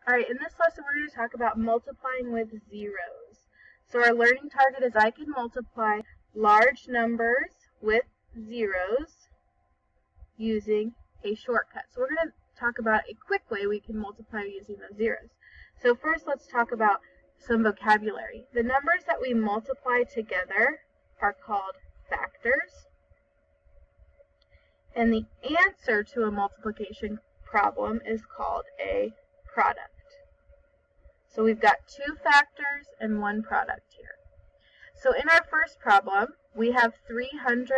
Alright, in this lesson we're going to talk about multiplying with zeros. So our learning target is I can multiply large numbers with zeros using a shortcut. So we're going to talk about a quick way we can multiply using those zeros. So first let's talk about some vocabulary. The numbers that we multiply together are called factors. And the answer to a multiplication problem is called a product. So we've got two factors and one product here. So in our first problem, we have 300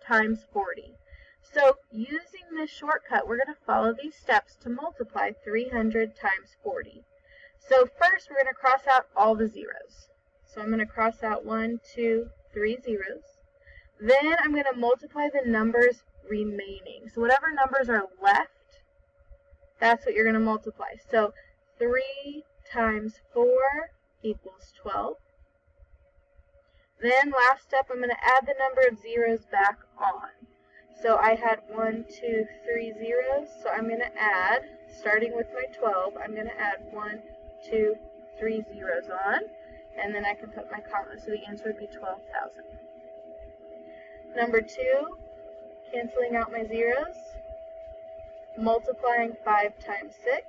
times 40. So using this shortcut, we're going to follow these steps to multiply 300 times 40. So first, we're going to cross out all the zeros. So I'm going to cross out 1, 2, 3 zeros. Then I'm going to multiply the numbers remaining. So whatever numbers are left, that's what you're going to multiply. So 3 times 4 equals 12. Then last step, I'm going to add the number of zeros back on. So I had 1, 2, 3 zeros. So I'm going to add, starting with my 12, I'm going to add 1, 2, 3 zeros on. And then I can put my comma. So the answer would be 12,000. Number 2, canceling out my zeros, multiplying 5 times 6,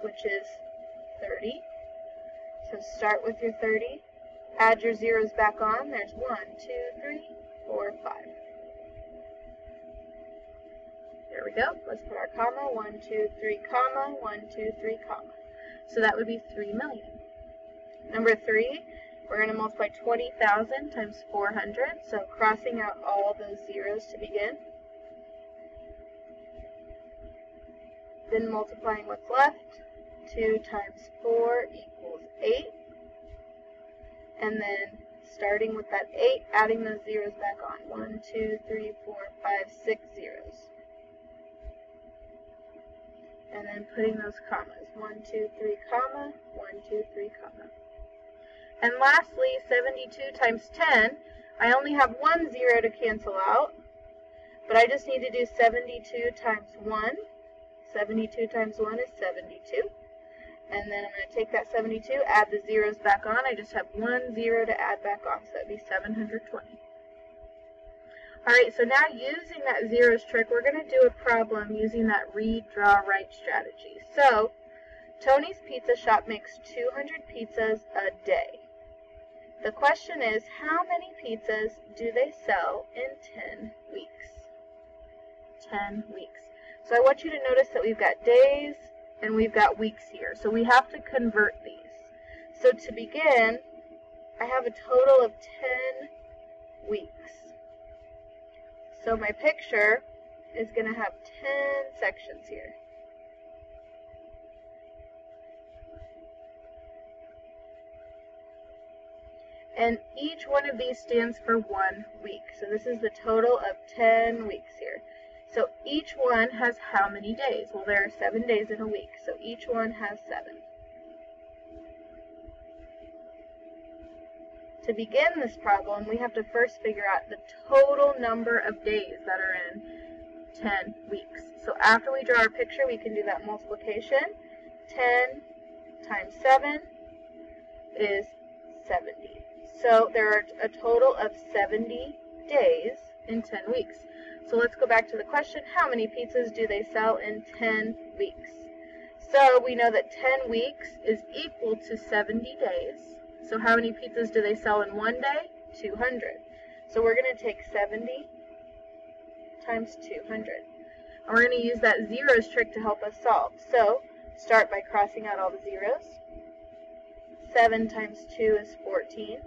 which is 30. So start with your 30, add your zeros back on. There's 1, 2, 3, 4, 5. There we go. Let's put our comma, 1, 2, 3, comma, 1, 2, 3, comma. So that would be 3 million. Number 3, we're going to multiply 20,000 times 400, so crossing out all those zeros to begin. Then multiplying what's left. 2 times 4 equals 8. And then starting with that 8, adding those zeros back on. 1, 2, 3, 4, 5, 6 zeros. And then putting those commas. 1, 2, 3, comma, 1, 2, 3, comma. And lastly, 72 times 10, I only have one zero to cancel out, but I just need to do 72 times 1. 72 times 1 is 72. And then I'm going to take that 72, add the zeros back on. I just have one zero to add back on, so that would be 720. Alright, so now using that zeros trick, we're going to do a problem using that read, draw, write strategy. So, Tony's Pizza Shop makes 200 pizzas a day. The question is, how many pizzas do they sell in 10 weeks? 10 weeks. So I want you to notice that we've got days and we've got weeks here. So we have to convert these. So to begin, I have a total of 10 weeks. So my picture is going to have 10 sections here. And each one of these stands for 1 week. So this is the total of 10 weeks here. So each one has how many days? Well, there are 7 days in a week, so each one has 7. To begin this problem, we have to first figure out the total number of days that are in 10 weeks. So after we draw our picture, we can do that multiplication. 10 times 7 is 70. So there are a total of 70 days in 10 weeks. So let's go back to the question, how many pizzas do they sell in 10 weeks? So we know that 10 weeks is equal to 70 days. So how many pizzas do they sell in one day? 200. So we're going to take 70 times 200. And we're going to use that zeros trick to help us solve. So start by crossing out all the zeros. 7 times 2 is 14.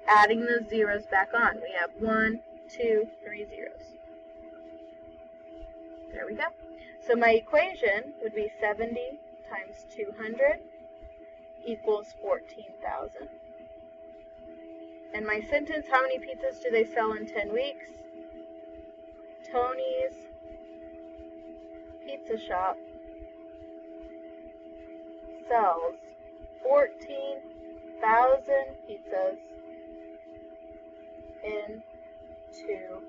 Adding those zeros back on. We have 1, 2, 3 zeros. There we go. So my equation would be 70 times 200 equals 14,000. And my sentence, how many pizzas do they sell in 10 weeks? Tony's Pizza Shop sells 14,000 pizzas in 2